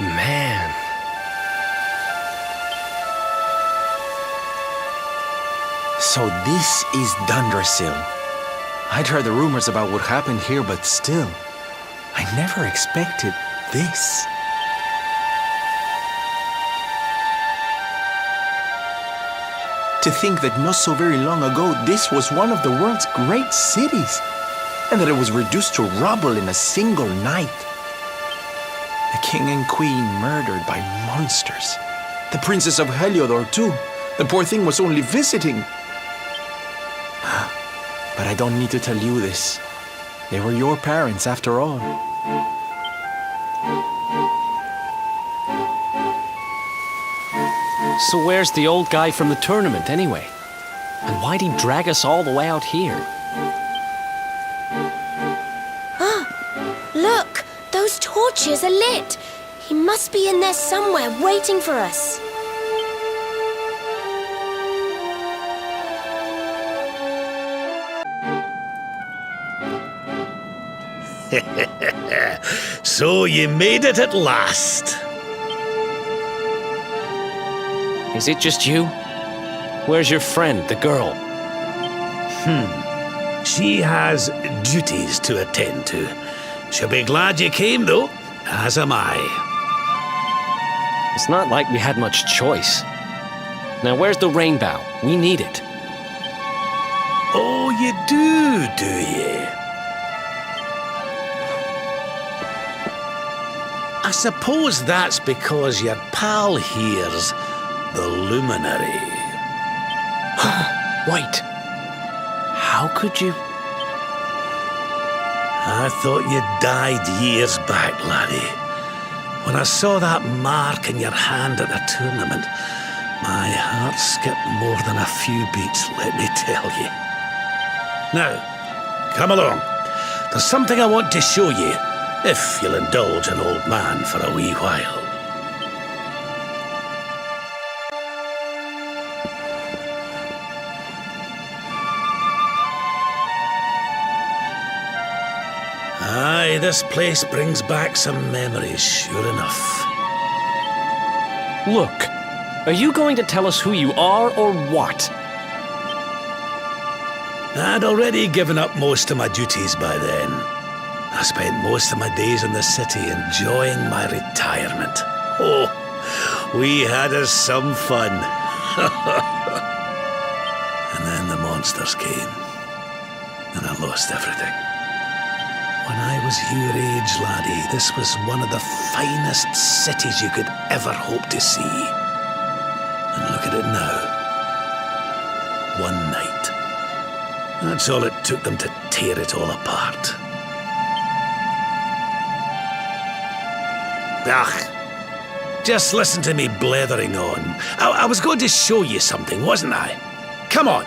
Man. So this is Dundrasil. I'd heard the rumors about what happened here, but still, I never expected this. To think that not so very long ago, this was one of the world's great cities, and that it was reduced to rubble in a single night. The king and queen murdered by monsters. The princess of Heliodor, too. The poor thing was only visiting. But I don't need to tell you this. They were your parents, after all. So where's the old guy from the tournament, anyway? And why'd he drag us all the way out here? Look! Those torches are lit! He must be in there somewhere, waiting for us. So you made it at last. Is it just you? Where's your friend, the girl? She has duties to attend to. She'll be glad you came, though, as am I. It's not like we had much choice. Now, where's the rainbow? We need it. Oh, you do you? I suppose that's because your pal here's the luminary. Wait. How could you... I thought you died years back, laddie. When I saw that mark in your hand at the tournament, my heart skipped more than a few beats, let me tell you. Now, come along. There's something I want to show you, if you'll indulge an old man for a wee while. Aye, this place brings back some memories, sure enough. Look, are you going to tell us who you are or what? I'd already given up most of my duties by then. I spent most of my days in the city enjoying my retirement. Oh, we had us some fun. And then the monsters came, and I lost everything. When I was your age, laddie, this was one of the finest cities you could ever hope to see. And look at it now. One night. That's all it took them to tear it all apart. Ugh. Just listen to me blethering on. I was going to show you something, wasn't I? Come on.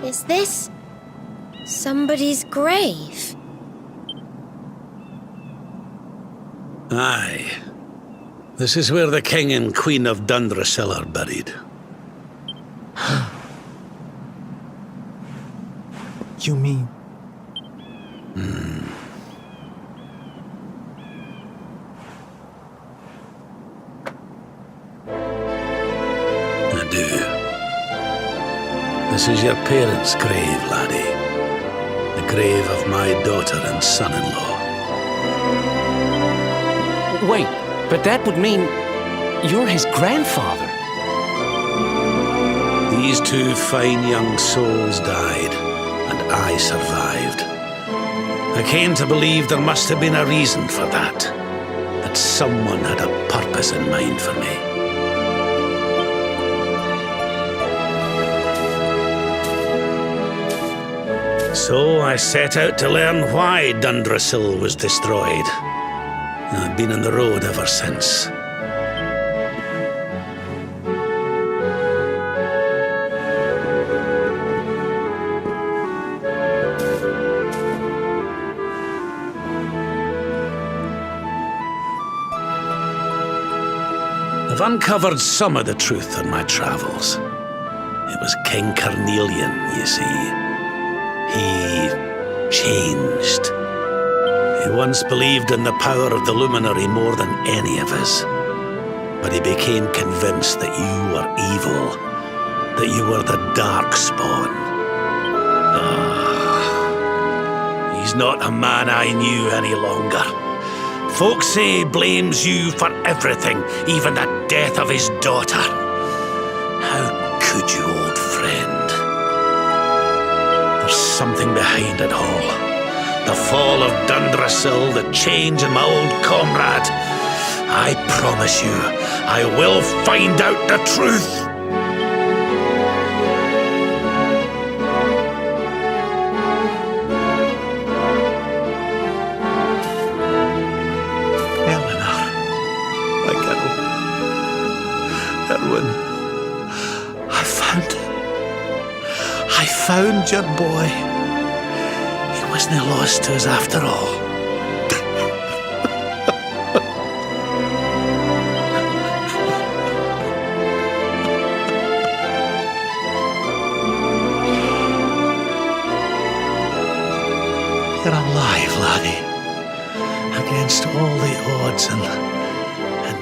Is this somebody's grave? Aye. This is where the King and Queen of Dundrasil are buried. You mean... I do. This is your parents' grave, laddie. The grave of my daughter and son-in-law. Wait, but that would mean you're his grandfather. These two fine young souls died, and I survived. I came to believe there must have been a reason for that. That someone had a purpose in mind for me. So I set out to learn why Dundrasil was destroyed. I've been on the road ever since. I've uncovered some of the truth in my travels. It was King Carnelian, you see. He changed. He once believed in the power of the luminary more than any of us. But he became convinced that you were evil, that you were the Darkspawn. He's not a man I knew any longer. Folks say he blames you for everything, even the death of his daughter. How could you, old friend? There's something behind it all. The fall of Dundrasil, the change in my old comrade. I promise you, I will find out the truth. Erwin, I found your boy. He wasn't lost to us after all. You're alive, laddie. Against all the odds, and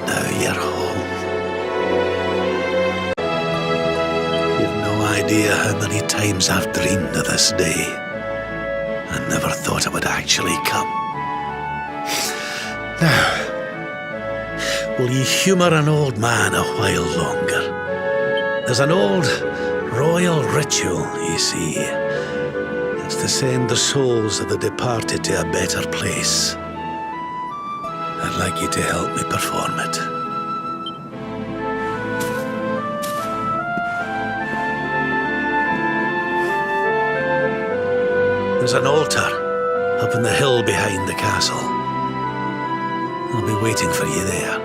now you're home. Idea how many times I've dreamed of this day. I never thought it would actually come. Now, will you humour an old man a while longer? There's an old royal ritual, you see. It's to send the souls of the departed to a better place. I'd like you to help me perform it. There's an altar up on the hill behind the castle. I'll be waiting for you there.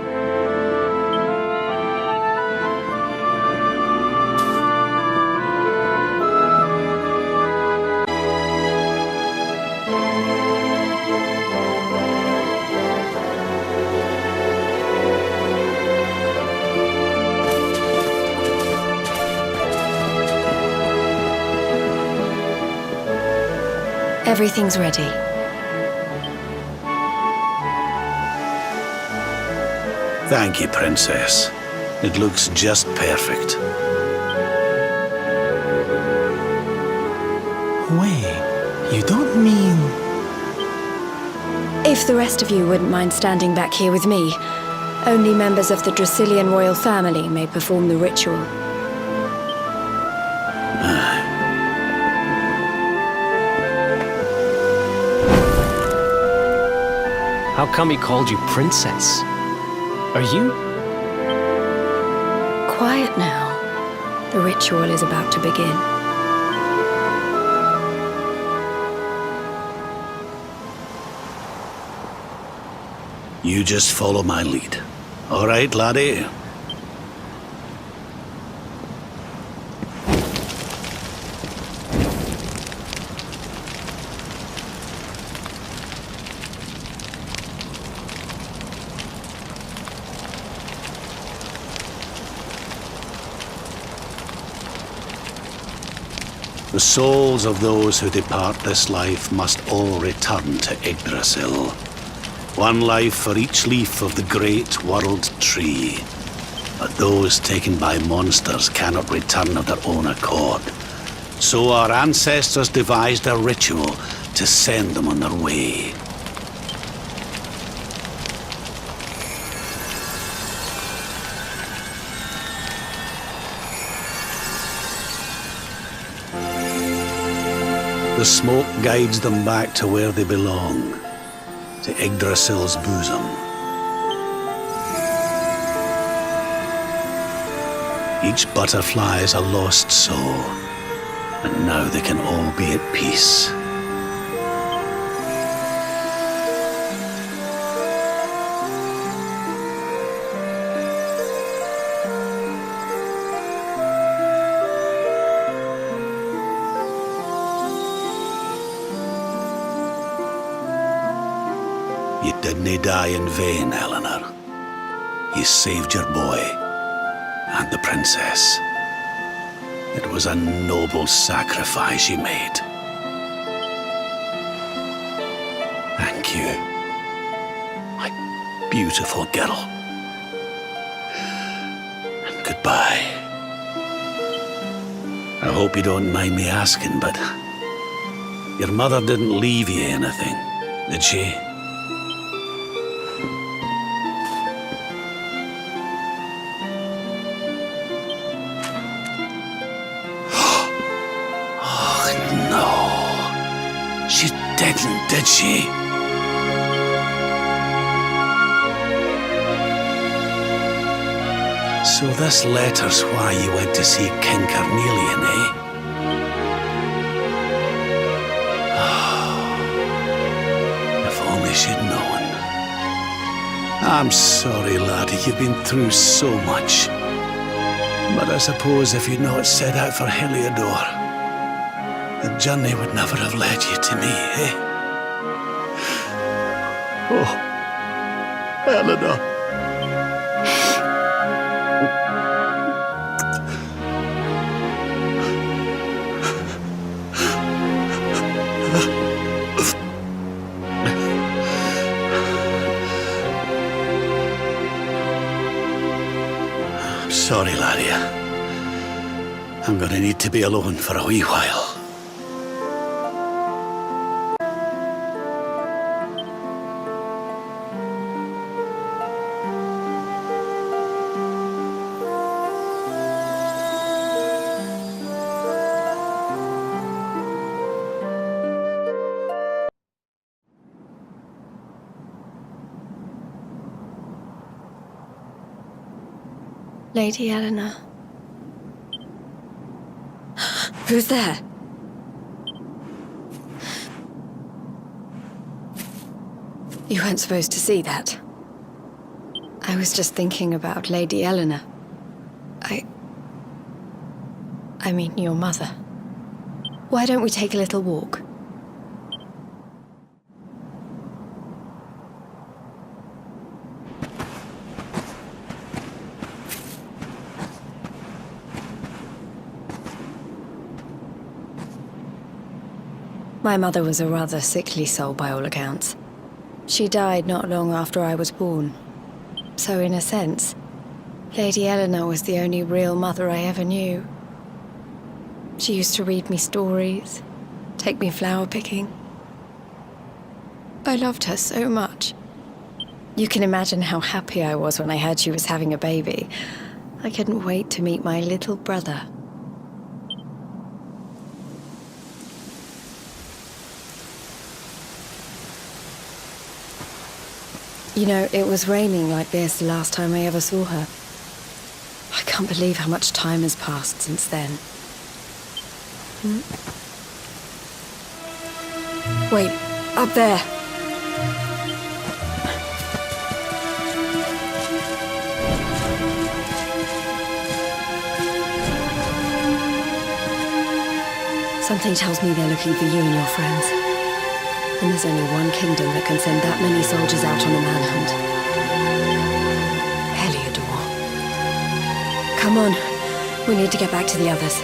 Everything's ready. Thank you, Princess. It looks just perfect. Wait, you don't mean... If the rest of you wouldn't mind standing back here with me, only members of the Dracilian royal family may perform the ritual. How come he called you princess? Are you? Quiet now. The ritual is about to begin. You just follow my lead. All right, laddie? The souls of those who depart this life must all return to Yggdrasil. One life for each leaf of the great world tree. But those taken by monsters cannot return of their own accord. So our ancestors devised a ritual to send them on their way. The smoke guides them back to where they belong, to Yggdrasil's bosom. Each butterfly is a lost soul, and now they can all be at peace. You didn't die in vain, Eleanor. You saved your boy. and the princess. It was a noble sacrifice you made. Thank you, my beautiful girl. And goodbye. I hope you don't mind me asking, but your mother didn't leave you anything, did she? Oh, no. She didn't, did she? So this letter's why you went to see King Carnelian, eh? If only she'd known. I'm sorry, laddie, you've been through so much. But I suppose if you'd not set out for Heliodor, the journey would never have led you to me, eh? Oh, Eleanor. Sorry, laddie. I'm gonna need to be alone for a wee while. Lady Eleanor. Who's there? You weren't supposed to see that. I was just thinking about Lady Eleanor. I mean, your mother. Why don't we take a little walk? My mother was a rather sickly soul by all accounts. She died not long after I was born. So in a sense, Lady Eleanor was the only real mother I ever knew. She used to read me stories, take me flower picking. I loved her so much. You can imagine how happy I was when I heard she was having a baby. I couldn't wait to meet my little brother. You know, it was raining like this the last time I ever saw her. I can't believe how much time has passed since then. Wait, up there. Something tells me they're looking for you and your friends. And there's only one kingdom that can send that many soldiers out on a manhunt. Heliodor. Come on, we need to get back to the others.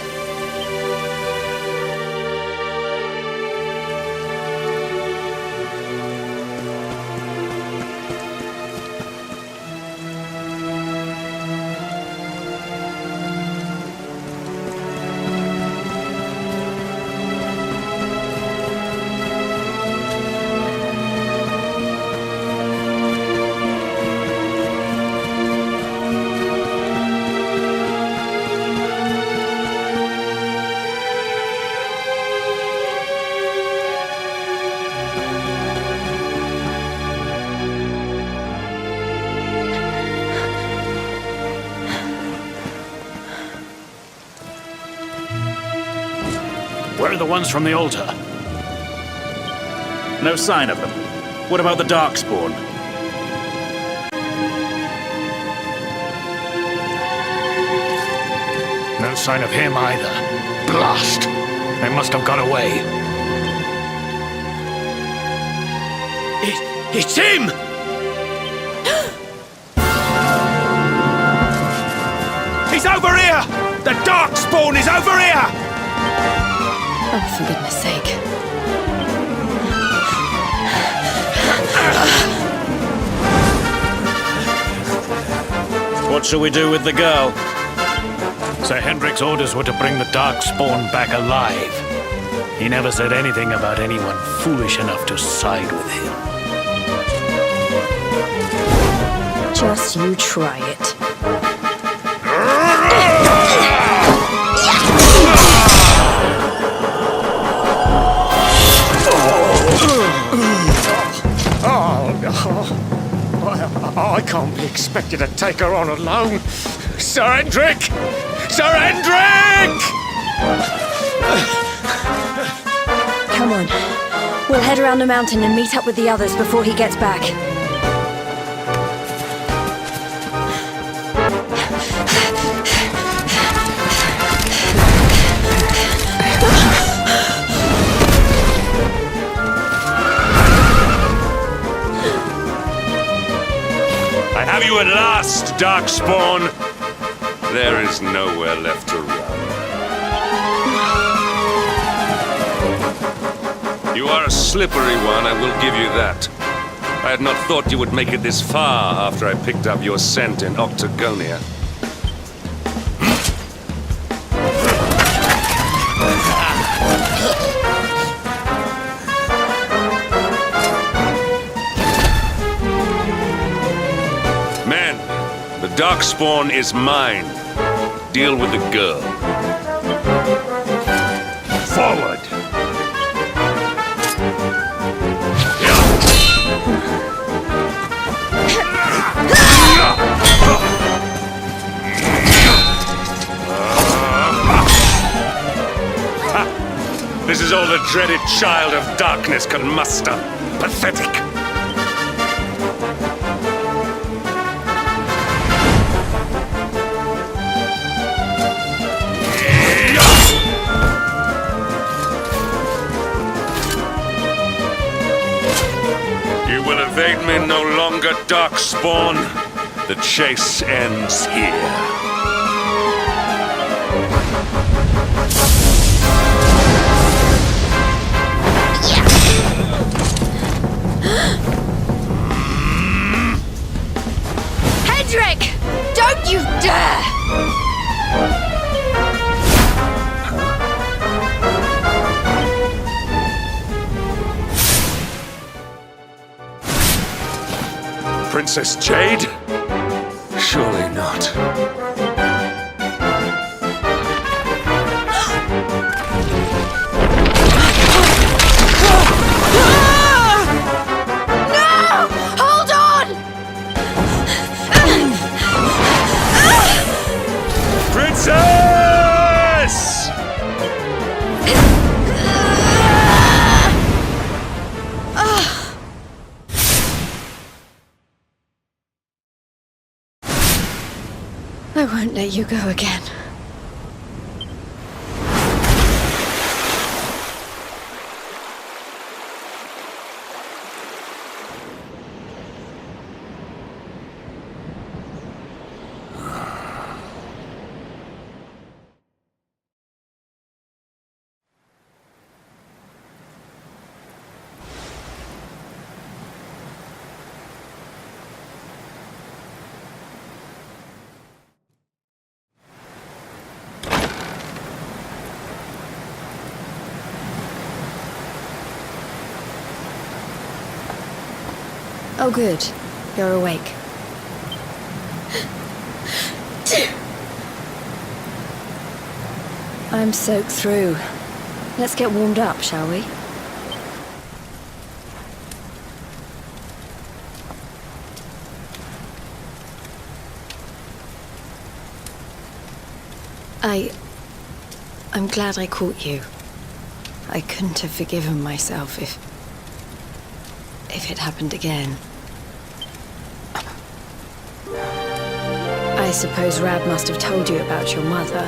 Where are the ones from the altar? No sign of them. What about the Darkspawn? No sign of him either. Blast! They must have got away. It's him! He's over here! The Darkspawn is over here! Oh, for goodness sake. What shall we do with the girl? Sir Hendrik's orders were to bring the Darkspawn back alive. He never said anything about anyone foolish enough to side with him. Just you try it. I can't be expected to take her on alone. Sir Hendrik! Sir Hendrik! Come on. We'll head around the mountain and meet up with the others before he gets back. I have you at last, Darkspawn. There is nowhere left to run. You are a slippery one, I will give you that. I had not thought you would make it this far after I picked up your scent in Octagonia. Men, the Darkspawn is mine. Deal with the girl. Forward! This is all the dreaded child of darkness can muster. Pathetic! You will evade me no longer, Darkspawn. The chase ends here. Hendrik! Don't you dare! Princess Jade? Surely not. Hold on! Princess! I won't let you go again. Oh, good. You're awake. I'm soaked through. Let's get warmed up, shall we? I'm glad I caught you. I couldn't have forgiven myself if it happened again. I suppose Rab must have told you about your mother,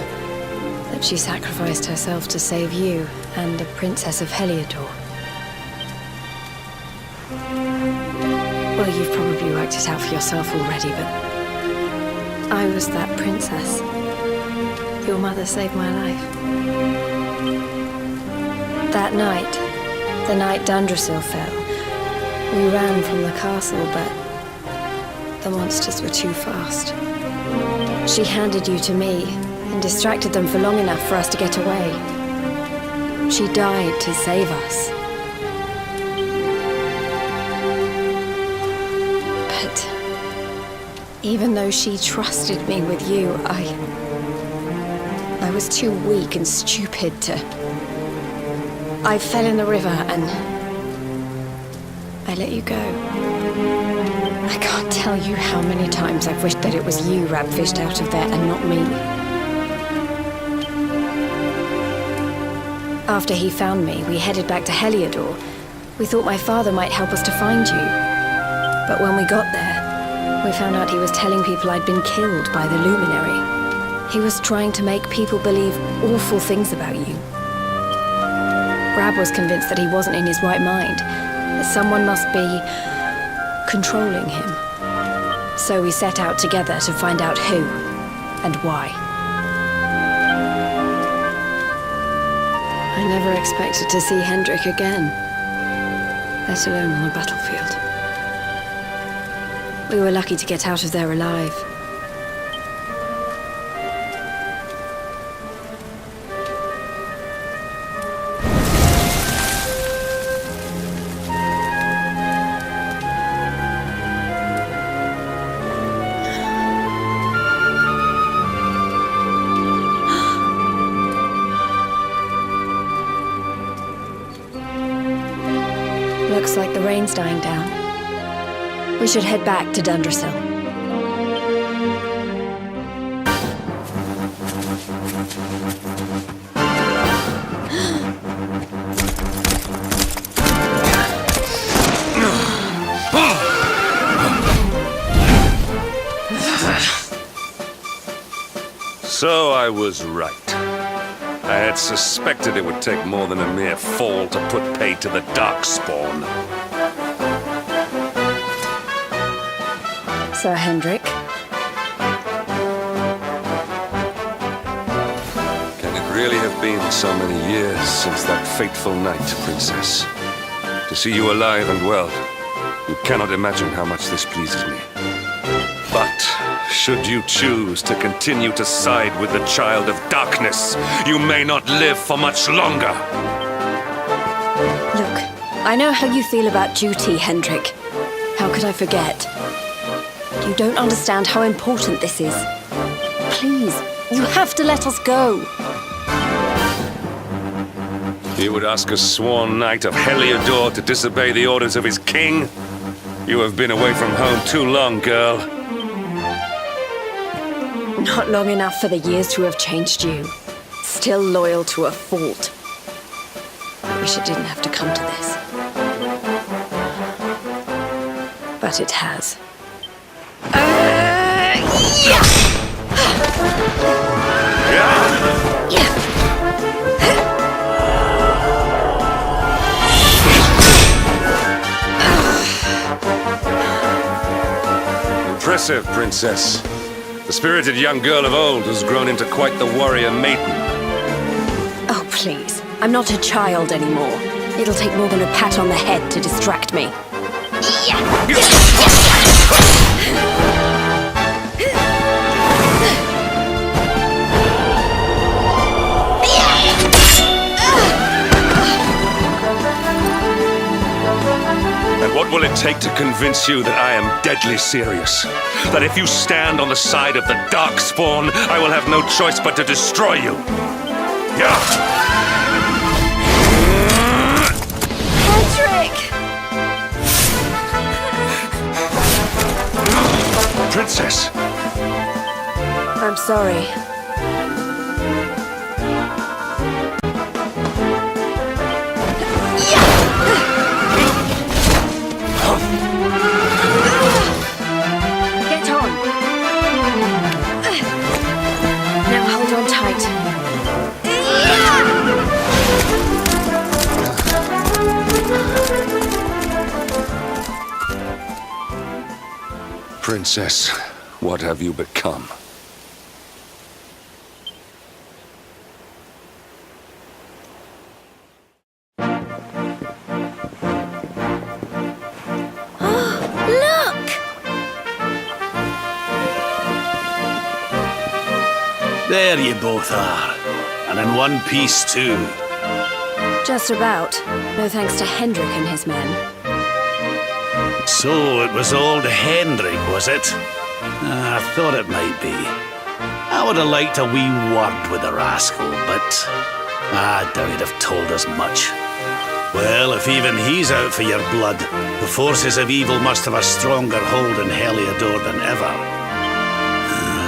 that she sacrificed herself to save you and the Princess of Heliodor. Well, you've probably worked it out for yourself already, but I was that princess. Your mother saved my life. That night, the night Dundrasil fell, we ran from the castle, but the monsters were too fast. She handed you to me and distracted them for long enough for us to get away. She died to save us. But even though she trusted me with you, I was too weak and stupid to... I fell in the river and I let you go. I can't tell you how many times I've wished that it was you Rabfished out of there and not me. After he found me, we headed back to Heliodor. We thought my father might help us to find you. But when we got there, we found out he was telling people I'd been killed by the Luminary. He was trying to make people believe awful things about you. Rab was convinced that he wasn't in his right mind, that someone must be controlling him. So we set out together to find out who and why. I never expected to see Hendrik again, let alone on the battlefield. We were lucky to get out of there alive. Looks like the rain's dying down. We should head back to Dundrasil. So I was right. I had suspected it would take more than a mere fall to put pay to the Darkspawn. Sir Hendrik. Can it really have been so many years since that fateful night, Princess? To see you alive and well, you cannot imagine how much this pleases me. But should you choose to continue to side with the Child of Darkness, you may not live for much longer. Look, I know how you feel about duty, Hendrik. How could I forget? You don't understand how important this is. Please, you have to let us go. You would ask a sworn knight of Heliodor to disobey the orders of his king? You have been away from home too long, girl. Not long enough for the years to have changed you. Still loyal to a fault. I wish it didn't have to come to this. But it has. Impressive, Princess. The spirited young girl of old has grown into quite the warrior maiden. Oh, please. I'm not a child anymore. It'll take more than a pat on the head to distract me. And what will it take to convince you that I am deadly serious? That if you stand on the side of the Darkspawn, I will have no choice but to destroy you? Yeah! Patrick! Princess! I'm sorry. Get on. Now hold on tight. Princess, what have you become? There you both are. And in one piece, too. Just about. No thanks to Hendrik and his men. So it was old Hendrik, was it? I thought it might be. I would have liked a wee word with the rascal, but I doubt he'd have told us much. Well, if even he's out for your blood, the forces of evil must have a stronger hold in Heliodor than ever.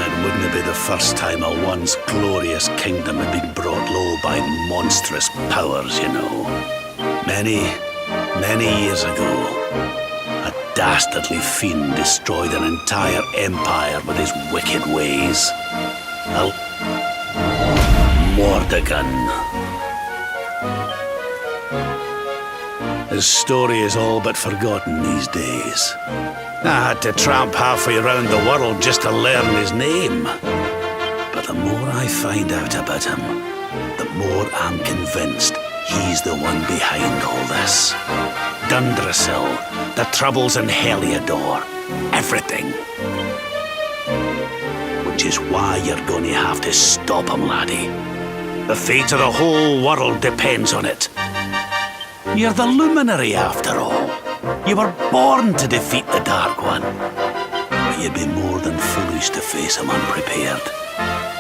It wouldn't be the first time a once glorious kingdom had been brought low by monstrous powers, you know. Many years ago, a dastardly fiend destroyed an entire empire with his wicked ways. Mordegon. His story is all but forgotten these days. I had to tramp halfway around the world just to learn his name. But the more I find out about him, the more I'm convinced he's the one behind all this. Dundrasil, the troubles in Heliodor, everything. Which is why you're going to have to stop him, laddie. The fate of the whole world depends on it. You're the luminary, after all. You were born to defeat the Dark One. But you'd be more than foolish to face him unprepared.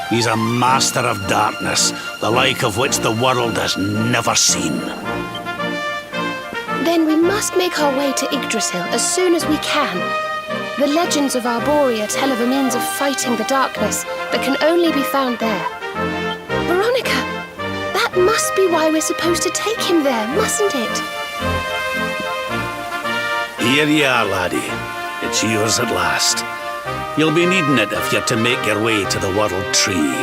He's a master of darkness, the like of which the world has never seen. Then we must make our way to Yggdrasil as soon as we can. The legends of Arborea tell of a means of fighting the darkness that can only be found there. Veronica, that must be why we're supposed to take him there, mustn't it? Here you are, laddie. It's yours at last. You'll be needing it if you're to make your way to the World Tree.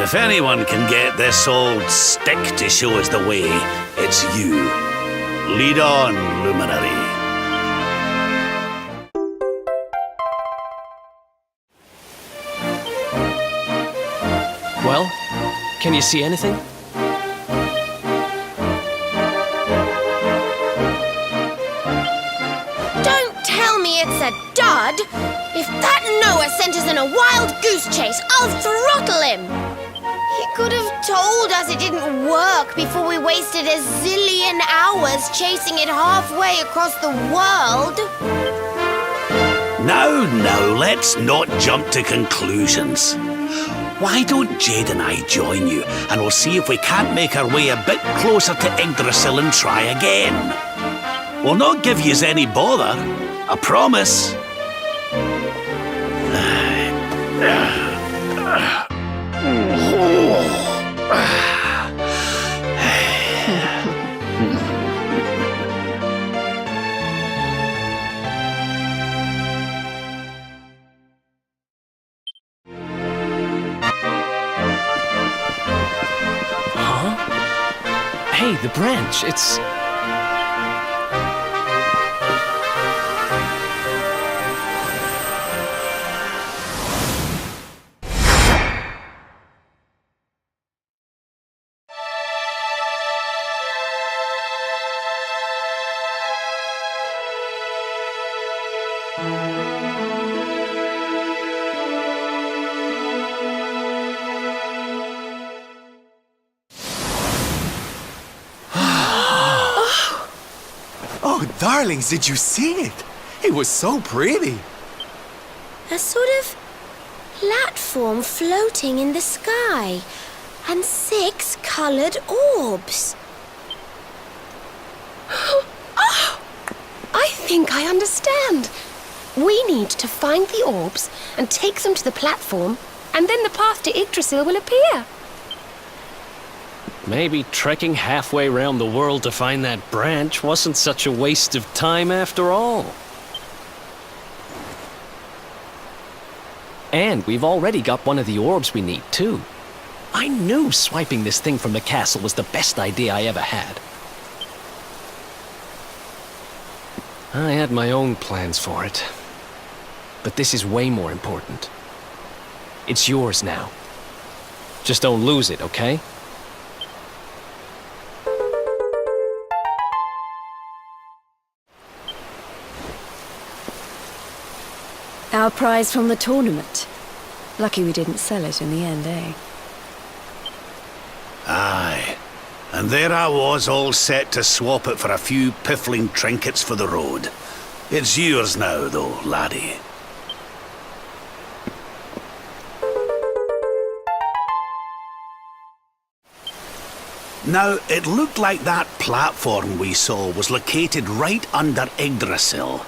If anyone can get this old stick to show us the way, it's you. Lead on, luminary. Well, can you see anything? Don't tell me it's a dud! If that Noah sent us in a wild goose chase, I'll throttle him! He could have told us it didn't work before we wasted a zillion hours chasing it halfway across the world. Now, let's not jump to conclusions. Why don't Jade and I join you, and we'll see if we can't make our way a bit closer to Yggdrasil and try again. We'll not give yous any bother, I promise. Hey, the branch, it's... Oh, darlings, did you see it? It was so pretty. A sort of platform floating in the sky, and 6 coloured orbs. Oh, I think I understand. We need to find the orbs and take them to the platform, and then the path to Yggdrasil will appear. Maybe trekking halfway around the world to find that branch wasn't such a waste of time after all. And we've already got one of the orbs we need, too. I knew swiping this thing from the castle was the best idea I ever had. I had my own plans for it. But this is way more important. It's yours now. Just don't lose it, okay? Our prize from the tournament. Lucky we didn't sell it in the end, eh? Aye. And there I was, all set to swap it for a few piffling trinkets for the road. It's yours now, though, laddie. Now, it looked like that platform we saw was located right under Yggdrasil.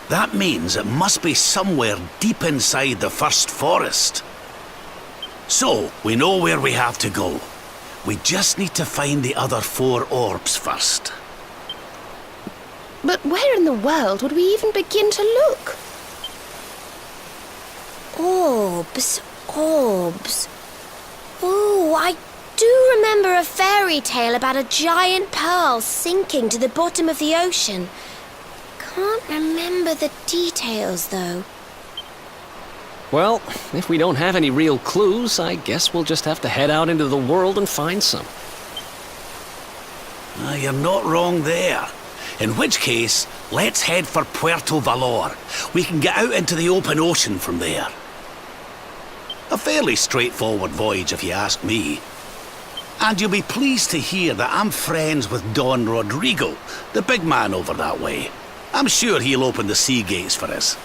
That means it must be somewhere deep inside the first forest. So, we know where we have to go. We just need to find the other 4 orbs first. But where in the world would we even begin to look? Orbs, orbs. Oh, I do remember a fairy tale about a giant pearl sinking to the bottom of the ocean. Can't remember the details, though. Well, if we don't have any real clues, I guess we'll just have to head out into the world and find some. You're not wrong there. In which case, let's head for Puerto Valor. We can get out into the open ocean from there. A fairly straightforward voyage, if you ask me. And you'll be pleased to hear that I'm friends with Don Rodrigo, the big man over that way. I'm sure he'll open the sea gates for us.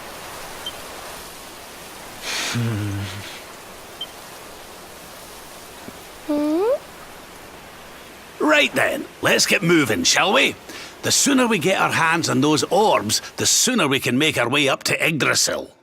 Right then, let's get moving, shall we? The sooner we get our hands on those orbs, the sooner we can make our way up to Yggdrasil.